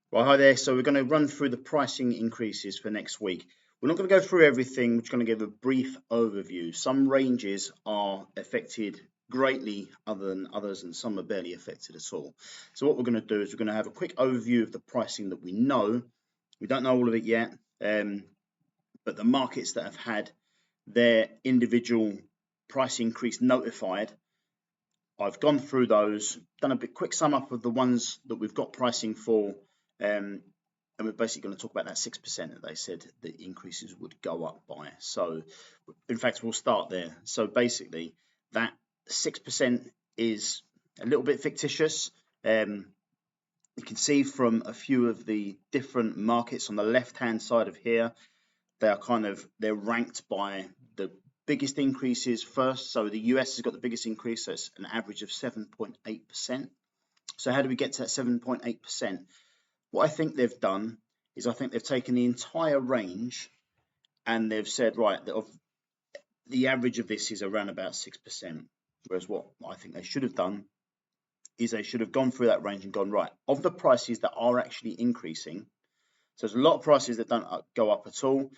Well, hi there. So we're going to run through the pricing increases for next week. We're not going to go through everything. We're just going to give a brief overview. Some ranges are affected greatly other than others, and some are barely affected at all. So what we're going to do is we're going to have a quick overview of the pricing that we know. We don't know all of it yet, but the markets that have had their individual price increase notified, I've gone through those, done a quick sum up of the ones that we've got pricing for, and we're basically going to talk about that 6% that they said the increases would go up by. So, in fact, we'll start there. So basically, that 6% is a little bit fictitious. You can see from a few of the different markets on the left-hand side of here, they're ranked by the biggest increases first. So the US has got the biggest increase, so it's an average of 7.8%. So how do we get to that 7.8%? What I think they've done is I think they've taken the entire range and they've said, right, the average of this is around about 6%. Whereas what I think they should have done is they should have gone through that range and gone, right, of the prices that are actually increasing, so there's a lot of prices that don't go up at all.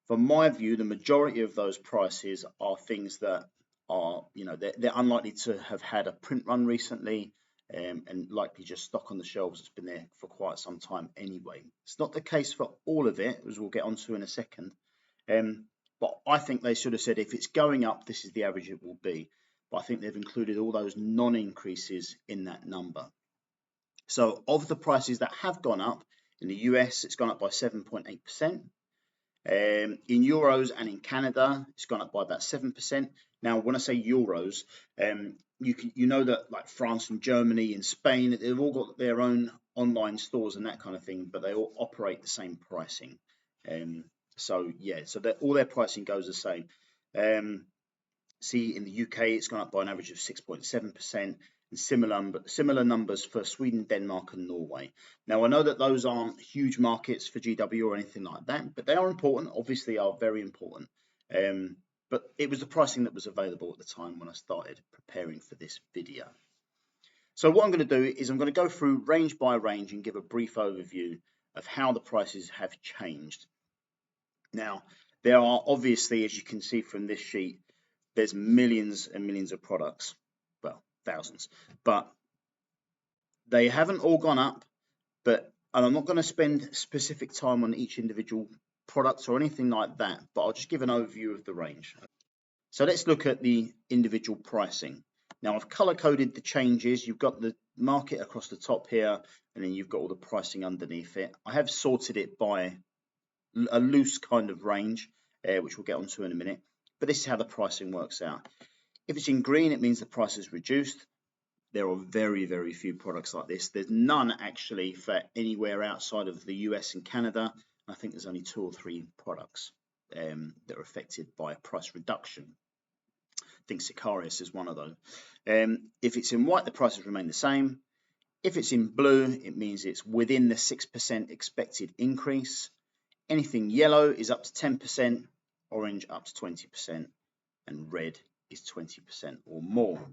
From my view, the majority of those prices are things that are, they're unlikely to have had a print run recently, and likely just stock on the shelves that's been there for quite some time anyway. It's not the case for all of it, as we'll get onto in a second. But I think they should have said if it's going up, this is the average it will be. But I think they've included all those non-increases in that number. So of the prices that have gone up, in the US, it's gone up by 7.8%. In euros and in Canada, it's gone up by about 7%. Now, when I say euros, you know that like France and Germany and Spain, they've all got their own online stores and that kind of thing, but they all operate the same pricing. So all their pricing goes the same. See, in the UK, it's gone up by an average of 6.7%, and similar numbers for Sweden, Denmark, and Norway. Now, I know that those aren't huge markets for GW or anything like that, but they are important, obviously are very important. But it was the pricing that was available at the time when I started preparing for this video. So what I'm going to do is I'm going to go through range by range and give a brief overview of how the prices have changed. Now, there are obviously, as you can see from this sheet, there's millions and millions of products, well, thousands, but they haven't all gone up. And I'm not going to spend specific time on each individual product or anything like that, but I'll just give an overview of the range. So let's look at the individual pricing. Now, I've color coded the changes. You've got the market across the top here, and then you've got all the pricing underneath it. I have sorted it by a loose kind of range, which we'll get onto in a minute. But this is how the pricing works out. If it's in green, it means the price is reduced. There are very, very few products like this. There's none actually for anywhere outside of the US and Canada. I think there's only 2 or 3 products that are affected by a price reduction. I think Sicarius is one of those. If it's in white, the prices remain the same. If it's in blue, it means it's within the 6% expected increase. Anything yellow is up to 10%. Orange up to 20%, and red is 20% or more.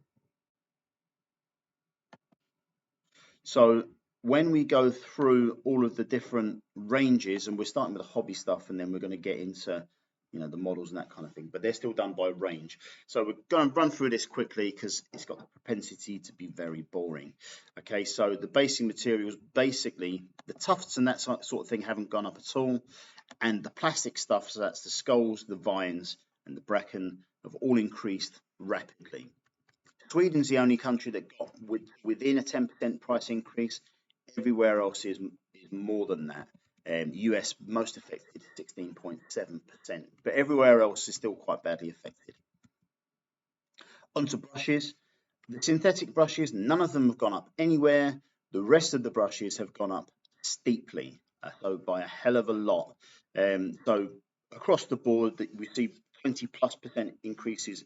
So when we go through all of the different ranges, and we're starting with the hobby stuff, and then we're going to get into the models and that kind of thing, but they're still done by range. So we're going to run through this quickly because it's got the propensity to be very boring. Okay, so the basing materials, basically the tufts and that sort of thing haven't gone up at all, and the plastic stuff, so that's the skulls, the vines, and the bracken, have all increased rapidly. Sweden's the only country that got within a 10% price increase. Everywhere else is more than that. US most affected, 16.7%, but everywhere else is still quite badly affected. Onto brushes. The synthetic brushes, none of them have gone up anywhere. The rest of the brushes have gone up steeply, so by a hell of a lot. So across the board, we see 20+% increases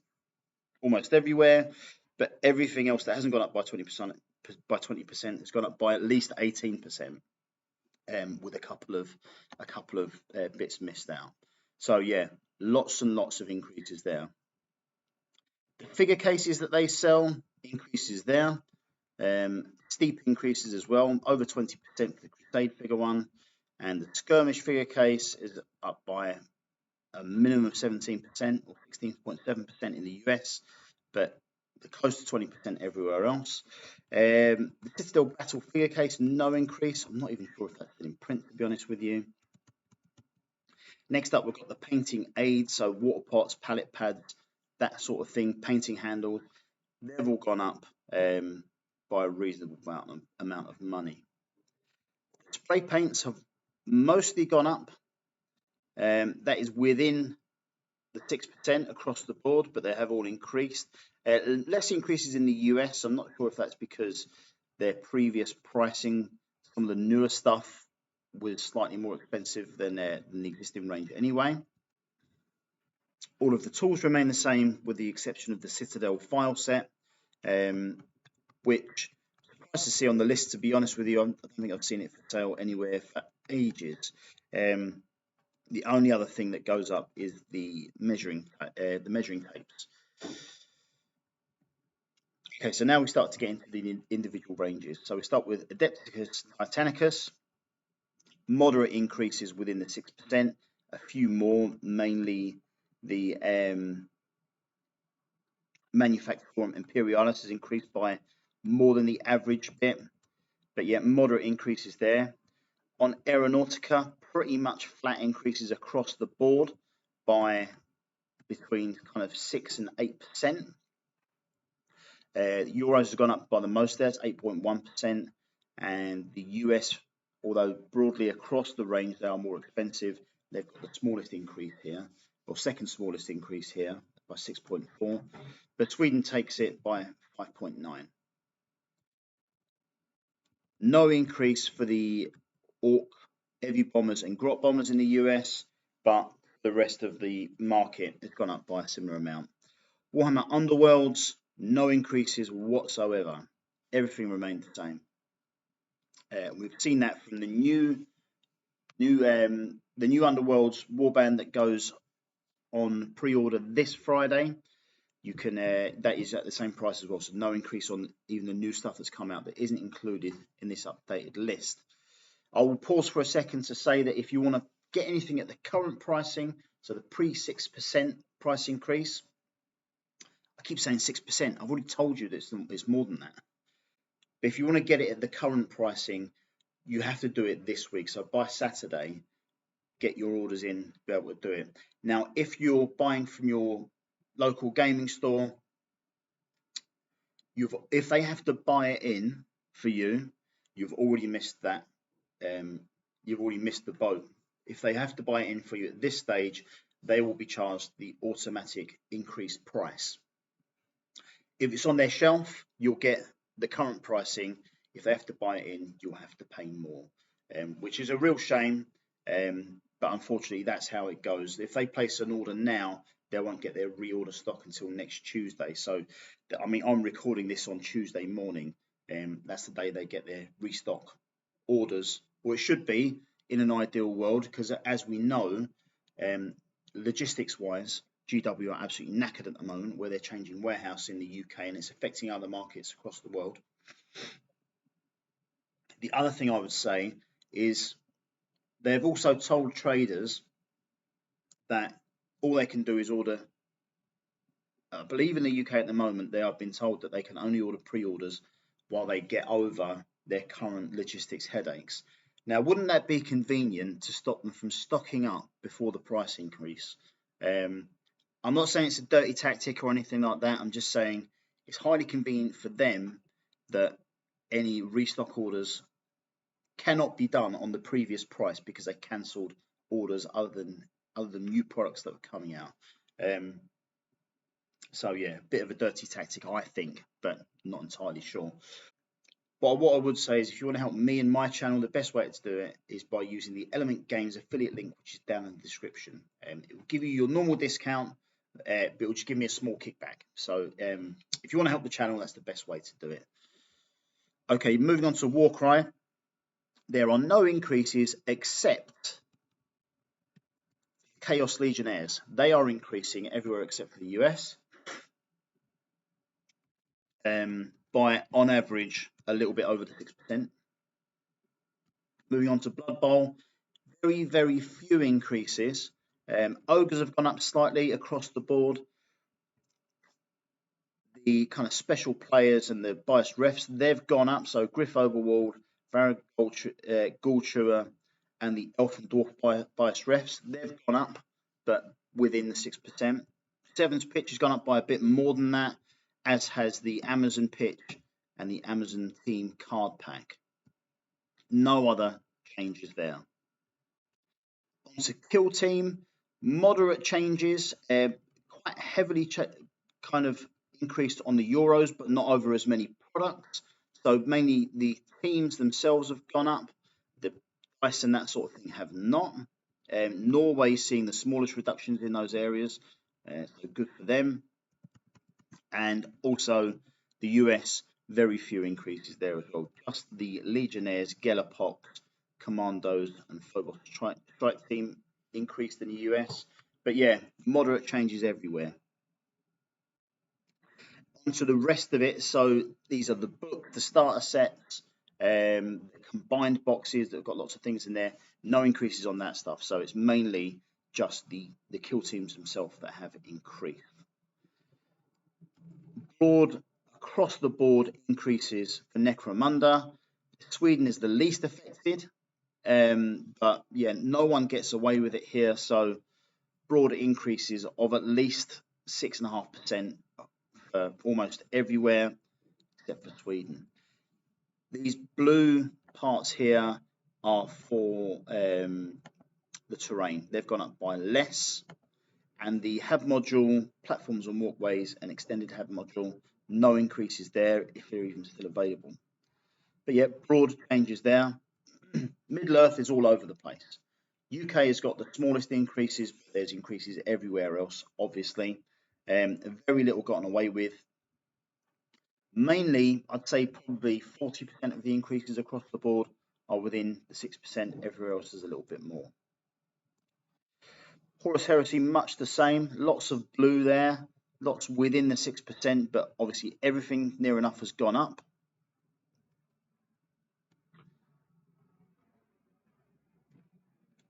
almost everywhere, but everything else that hasn't gone up by 20% has gone up by at least 18%, with a couple of bits missed out. So yeah, lots and lots of increases there. The figure cases that they sell, increases there. steep increases as well, over 20% for the Crusade figure one, and the Skirmish figure case is up by a minimum of 17% or 16.7% in the US, but close to 20% everywhere else. The Citadel Battle figure case, no increase. I'm not even sure if that's in print, to be honest with you. Next up, we've got the painting aids, so water pots, palette pads, that sort of thing, painting handles. They've all gone up by a reasonable amount of money. Spray paints have mostly gone up. That is within the 6% across the board, but they have all increased. Less increases in the US. I'm not sure if that's because their previous pricing, some of the newer stuff, was slightly more expensive than the existing range anyway. All of the tools remain the same with the exception of the Citadel file set, which I'm surprised to see on the list, to be honest with you. I don't think I've seen it for sale anywhere for ages. The only other thing that goes up is the measuring tapes. Okay, so now we start to get into the individual ranges. So we start with Adepticus Titanicus, moderate increases within the 6%, a few more, mainly the Manufactorum Imperialis has increased by more than the average bit, but yet moderate increases there. On Aeronautica, pretty much flat increases across the board by between kind of 6 and 8%. Euros has gone up by the most there, it's 8.1%, and the US, although broadly across the range they are more expensive, they've got the smallest increase here, or second smallest increase here by 6.4, but Sweden takes it by 5.9. No increase for the Orc, Heavy Bombers and Grot Bombers in the US, but the rest of the market has gone up by a similar amount. Warhammer Underworlds, no increases whatsoever. Everything remained the same. We've seen that from the new Underworlds warband that goes on pre-order this Friday. You can that is at the same price as well, so no increase on even the new stuff that's come out that isn't included in this updated list. I will pause for a second to say that if you want to get anything at the current pricing, so the pre-6% price increase, I keep saying 6%. I've already told you that it's more than that. But if you want to get it at the current pricing, you have to do it this week. So by Saturday, get your orders in to be able to do it. Now, if you're buying from your local gaming store, if they have to buy it in for you, you've already missed that. You've already missed the boat. If they have to buy it in for you at this stage, they will be charged the automatic increased price. If it's on their shelf, you'll get the current pricing. If they have to buy it in, you'll have to pay more, which is a real shame. But unfortunately, that's how it goes. If they place an order now, they won't get their reorder stock until next Tuesday. So, I mean, I'm recording this on Tuesday morning. That's the day they get their restock orders, or it should be in an ideal world, because as we know, logistics-wise, GW are absolutely knackered at the moment, where they're changing warehouse in the UK and it's affecting other markets across the world. The other thing I would say is they've also told traders that all they can do is order. I believe in the UK at the moment, they have been told that they can only order pre-orders while they get over their current logistics headaches. Now, wouldn't that be convenient to stop them from stocking up before the price increase? I'm not saying it's a dirty tactic or anything like that. I'm just saying it's highly convenient for them that any restock orders cannot be done on the previous price because they cancelled orders other than new products that were coming out. So yeah, a bit of a dirty tactic, I think, but not entirely sure. But what I would say is if you want to help me and my channel, the best way to do it is by using the Element Games affiliate link, which is down in the description. It will give you your normal discount, but it will just give me a small kickback. So if you want to help the channel, that's the best way to do it. Okay, moving on to Warcry. There are no increases except Chaos Legionnaires. They are increasing everywhere except for the US. by, on average, a little bit over the 6%. Moving on to Blood Bowl, very, very few increases. Ogres have gone up slightly across the board. The kind of special players and the biased refs, they've gone up. So Griff Overwald, Varag Ghoul and the Elf and Dwarf biased refs, they've gone up, but within the 6%. Sevens pitch has gone up by a bit more than that, as has the Amazon pitch and the Amazon team card pack. No other changes there. On to Kill Team, moderate changes, quite heavily kind of increased on the Euros, but not over as many products. So mainly the teams themselves have gone up, the price and that sort of thing have not. Norway seeing the smallest reductions in those areas, so good for them. And also the US, very few increases there as well. Just the Legionnaires, Gellerpox, Commandos, and Phobos Strike Team increased in the US. But yeah, moderate changes everywhere. On to the rest of it. So these are the book, the starter sets, combined boxes that have got lots of things in there. No increases on that stuff. So it's mainly just the kill teams themselves that have increased. Broad, across the board increases for Necromunda. Sweden is the least affected, but yeah, no one gets away with it here. So broad increases of at least 6.5% almost everywhere except for Sweden. These blue parts here are for the terrain. They've gone up by less. And the hab module, platforms and walkways, and extended hab module, no increases there if they're even still available. But yeah, broad changes there. Middle Earth is all over the place. UK has got the smallest increases, but there's increases everywhere else, obviously. Very little gotten away with. Mainly, I'd say probably 40% of the increases across the board are within the 6%. Everywhere else is a little bit more. Horus Heresy, much the same. Lots of blue there. Lots within the 6%, but obviously everything near enough has gone up.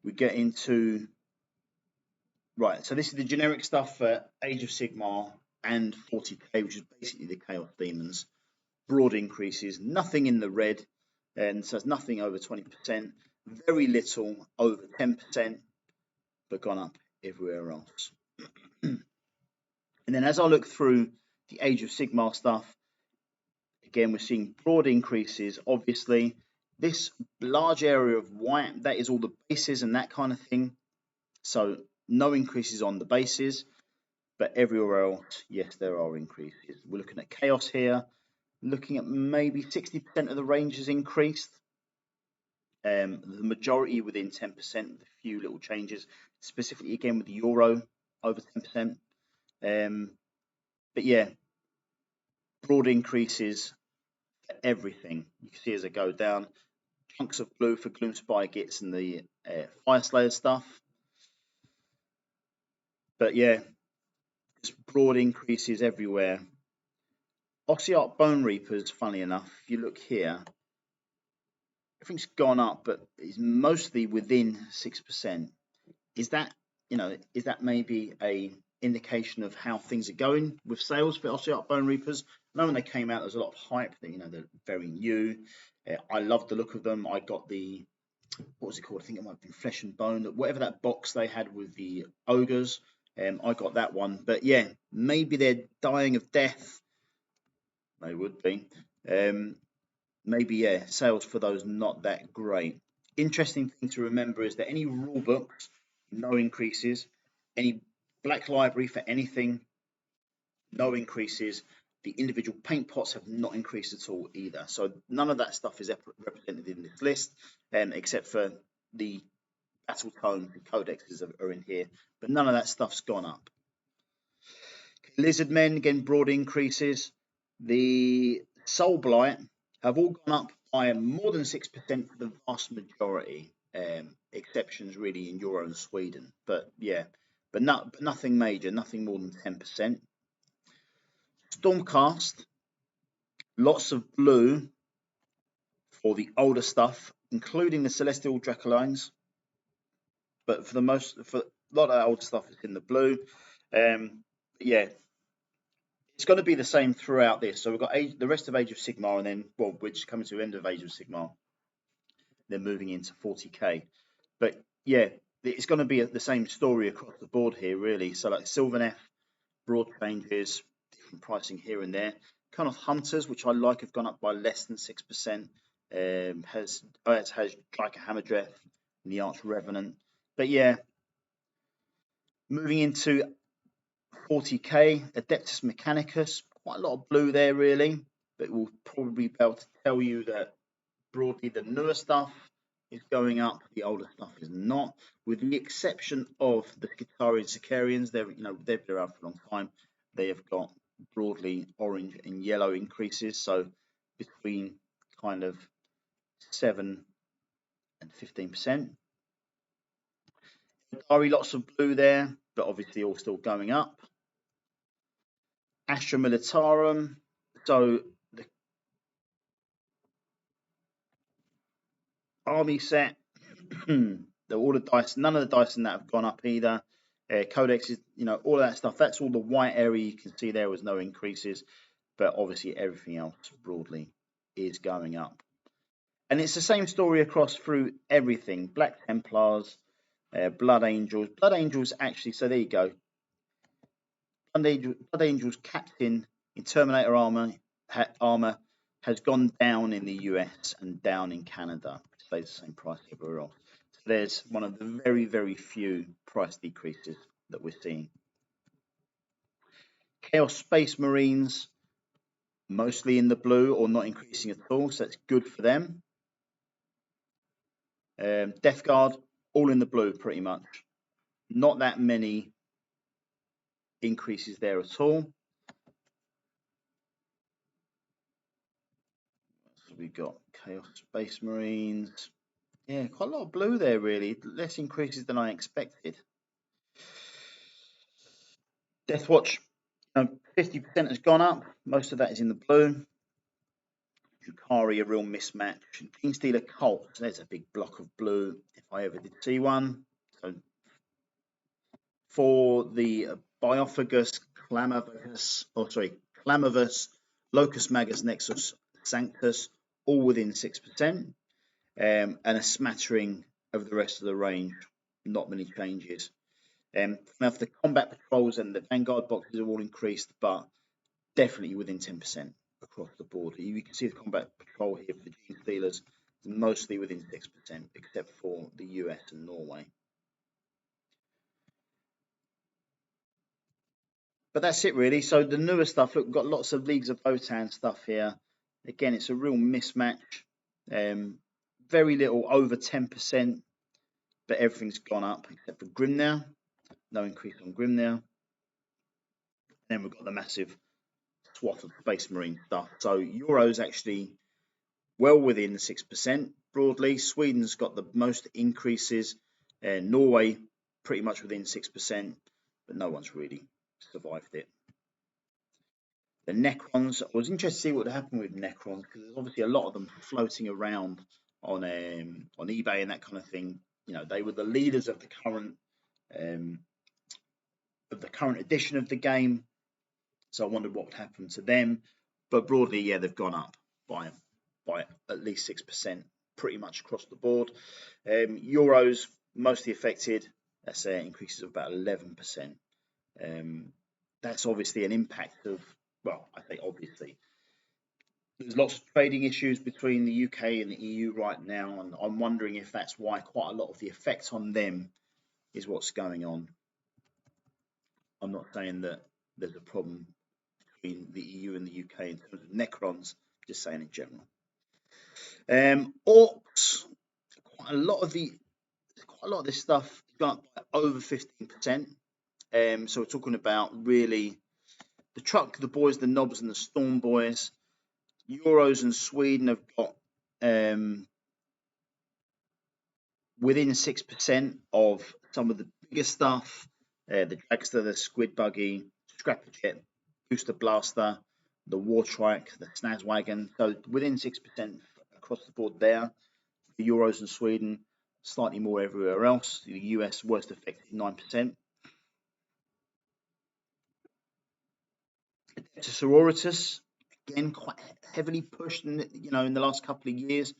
We get into... Right, so this is the generic stuff for Age of Sigmar and 40k, which is basically the Chaos Demons. Broad increases, nothing in the red, and so it's nothing over 20%. Very little over 10%, but gone up everywhere else. And then as I look through the Age of Sigmar stuff, again, we're seeing broad increases. Obviously, this large area of white, that is all the bases and that kind of thing. So no increases on the bases, but everywhere else, yes, there are increases. We're looking at Chaos here, looking at maybe 60% of the range has increased. The majority within 10%, with a few little changes, specifically again with the Euro over 10%. But yeah, broad increases for everything. You can see as I go down, chunks of blue for Gloom Spy Gits and the Fire Slayer stuff. But yeah, just broad increases everywhere. Ossiarch Bone Reapers, funny enough, if you look here, everything's gone up, but it's mostly within 6%. Is that, is that maybe a indication of how things are going with sales for Ossiarch Bone Reapers? I know when they came out, there was a lot of hype that, they're very new. I love the look of them. I got the, what was it called? I think it might have been Flesh and Bone, whatever that box they had with the ogres. I got that one. But yeah, maybe they're dying of death. They would be. Maybe, yeah, sales for those not that great. Interesting thing to remember is that any rule books, no increases. Any black library for anything, no increases. The individual paint pots have not increased at all either. So none of that stuff is represented in this list, except for the Battle Tome and codexes are in here. But none of that stuff's gone up. Lizard Men, again, broad increases. The Soul Blight have all gone up by more than 6% for the vast majority. Exceptions really in Euro and Sweden. But yeah, but nothing major, nothing more than 10%. Stormcast, Lots of blue for the older stuff, including the Celestial Dracolines. But for a lot of that old stuff is in the blue. Yeah, it's going to be the same throughout this. So we've got the rest of Age of Sigmar, and then, well, we're just coming to the end of Age of Sigmar. Then moving into 40k. But yeah, it's going to be the same story across the board here, really. So like Sylvaneth, broad changes, different pricing here and there. Kind of Hunters, which I like, have gone up by less than 6%. It has Striker Hammerdreth and the Arch Revenant. But yeah, moving into 40k, Adeptus Mechanicus, quite a lot of blue there, really. But we'll probably be able to tell you that broadly the newer stuff is going up, the older stuff is not, with the exception of the Skitarii Sicarians. They've been around for a long time. They have got broadly orange and yellow increases, so between kind of 7 and 15%. Dari, lots of blue there, but obviously all still going up. Astra Militarum, so the army set, all the dice, none of the dice in that have gone up either. Codexes, all of that stuff, that's all the white area you can see. There was no increases, but obviously everything else broadly is going up. And it's the same story across through everything. Black Templars, Blood Angels. Blood Angels actually, so there you go. Blood Angels Captain in Terminator armor has gone down in the US and down in Canada. It stays the same price everywhere else. So there's one of the very, very few price decreases that we're seeing. Chaos Space Marines, mostly in the blue or not increasing at all, so that's good for them. Death Guard, all in the blue pretty much. Not that many increases there at all. So we've got Chaos Space Marines. Yeah, quite a lot of blue there, really. Less increases than I expected. Death Watch, 50% has gone up. Most of that is in the blue. Drukhari, a real mismatch. Genestealer Cult, there's a big block of blue, if I ever did see one. So for the Biophagus, Clamavus, Locus Magus, Nexus, Sanctus, all within 6%, and a smattering of the rest of the range. Not many changes. Now, the combat patrols and the Vanguard boxes are all increased, but definitely within 10% across the board. You can see the combat patrol here for the Genestealers is mostly within 6%, except for the US and Norway. But that's it, really. So the newer stuff, look, we've got lots of Leagues of Votann stuff here. Again, it's a real mismatch. Very little over 10%, but everything's gone up except for Grimnir. No increase on Grimnir. Then we've got the massive swath of Space Marine stuff. So Euro's actually well within the 6% broadly. Sweden's got the most increases. Norway pretty much within 6%, but no one's really survived it. The Necrons, I was interested to see what happened with Necrons, because there's obviously a lot of them floating around on eBay and that kind of thing. They were the leaders of the current edition of the game. So I wondered what would happen to them. But broadly, yeah, they've gone up by at least 6%, pretty much across the board. Euros mostly affected. That's increases of about 11%. That's obviously an impact of, well, I think obviously there's lots of trading issues between the UK and the EU right now, and I'm wondering if that's why quite a lot of the effect on them is what's going on. I'm not saying that there's a problem between the EU and the UK in terms of Necrons, just saying in general. Orcs, quite a lot of this stuff has gone up by over 15%. So we're talking about really the Truck, the Boys, the Knobs, and the Storm Boys. Euros and Sweden have got within 6% of some of the bigger stuff. The Dragster, the Squid Buggy, Scrapper Jet, Booster Blaster, the War Trike, the Snazwagon. So within 6% across the board there. The Euros and Sweden, slightly more everywhere else. The US worst affected 9%. To Sororitas, again quite heavily pushed in the last couple of years,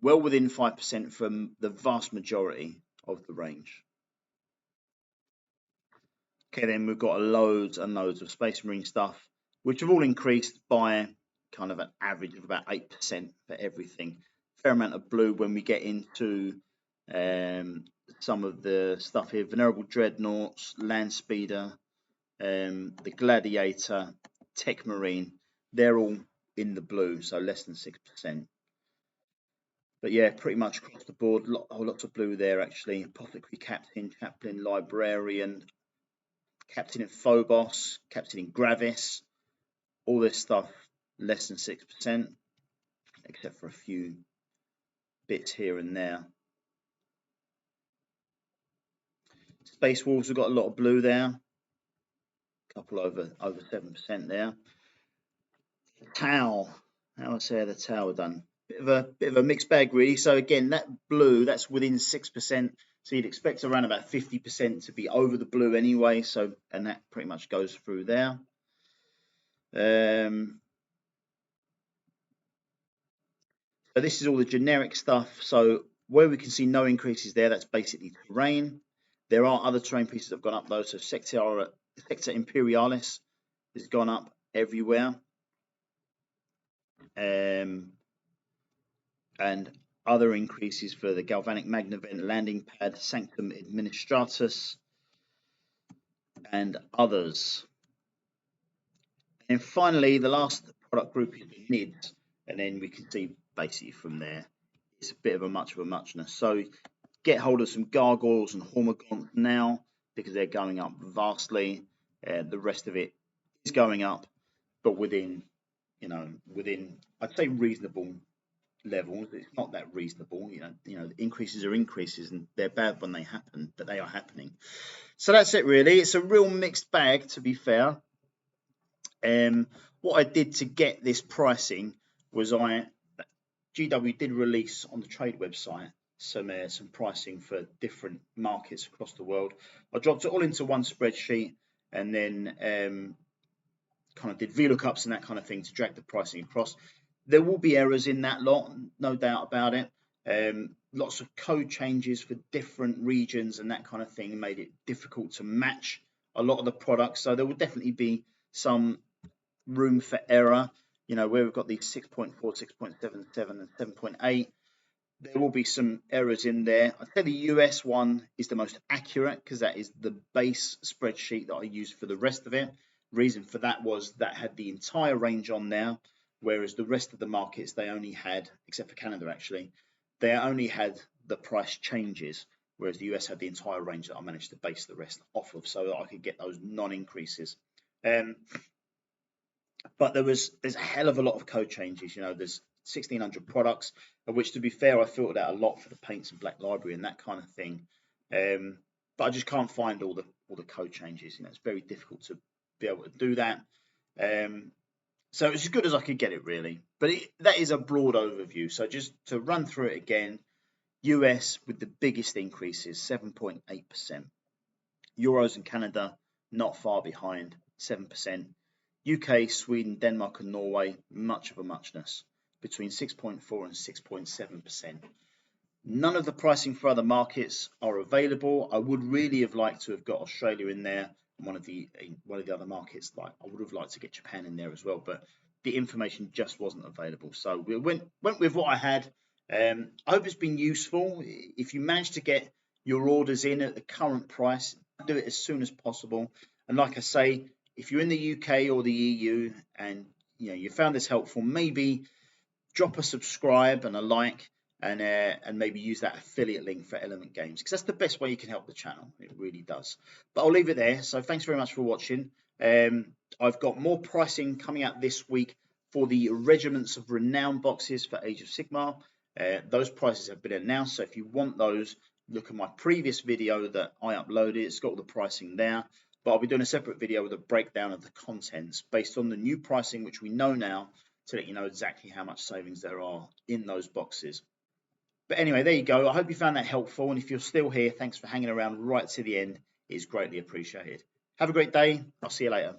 well within 5% from the vast majority of the range. Okay, then we've got loads and loads of Space Marine stuff, which have all increased by kind of an average of about 8% for everything. Fair amount of blue when we get into some of the stuff here. Venerable Dreadnoughts, Land Speeder, the Gladiator, Tech Marine, they're all in the blue, so less than 6%. But yeah, pretty much across the board, lots of blue there actually. Apothecary Captain, Chaplain, Librarian, Captain in Phobos, Captain in Gravis, all this stuff less than 6%, except for a few bits here and there. Space Wolves have got a lot of blue there, a couple over 7% there. Tau, how I say the Tau done? Bit of a mixed bag really. So again, that blue, that's within 6%. So you'd expect around about 50% to be over the blue anyway. So, and that pretty much goes through there. So this is all the generic stuff. So where we can see no increases there, that's basically terrain. There are other terrain pieces that have gone up though. So Sector Imperialis has gone up everywhere. And other increases for the Galvanic Magnavent, Landing Pad, Sanctum Administratus, and others. And finally, the last product group is the NIDs, and then we can see basically from there, it's a bit of a muchness. So get hold of some Gargoyles and Hormagaunts now, because they're going up vastly. The rest of it is going up, but within I'd say reasonable levels. It's not that reasonable, increases are increases and they're bad when they happen, but they are happening. So that's it really. It's a real mixed bag, to be fair. What I did to get this pricing was GW did release on the trade website some pricing for different markets across the world. I dropped it all into one spreadsheet and then kind of did VLOOKUPs and that kind of thing to drag the pricing across. There will be errors in that lot, no doubt about it. Lots of code changes for different regions and that kind of thing made it difficult to match a lot of the products. So there will definitely be some room for error, where we've got these 6.4, 6.77 and 7.8. There will be some errors in there. I'd say the US one is the most accurate because that is the base spreadsheet that I used for the rest of it. Reason for that was that had the entire range on there, whereas the rest of the markets, they only had, except for Canada actually, they only had the price changes, whereas the US had the entire range that I managed to base the rest off of so that I could get those non-increases. But there's a hell of a lot of code changes. There's 1,600 products, of which, to be fair, I filtered out a lot for the paints and black library and that kind of thing. But I just can't find all the code changes. It's very difficult to be able to do that. So it's as good as I could get it, really. But that is a broad overview. So just to run through it again, US with the biggest increases, 7.8%. Euros and Canada not far behind, 7%. UK, Sweden, Denmark and Norway, much of a muchness, between 6.4 and 6.7%. None of the pricing for other markets are available. I would really have liked to have got Australia in there, and one of the other markets. Like I would have liked to get Japan in there as well, but the information just wasn't available. So we went with what I had. I hope it's been useful. If you manage to get your orders in at the current price, do it as soon as possible. And like I say, if you're in the UK or the EU and you found this helpful, maybe drop a subscribe and a like, and maybe use that affiliate link for Element Games, because that's the best way you can help the channel. It really does. But I'll leave it there. So thanks very much for watching. I've got more pricing coming out this week for the Regiments of Renown boxes for Age of Sigmar. Those prices have been announced, so if you want those, look at my previous video that I uploaded. It's got all the pricing there. but I'll be doing a separate video with a breakdown of the contents based on the new pricing, which we know now, to let you know exactly how much savings there are in those boxes. But anyway, there you go. I hope you found that helpful, and if you're still here, thanks for hanging around right to the end. It is greatly appreciated. Have a great day. I'll see you later.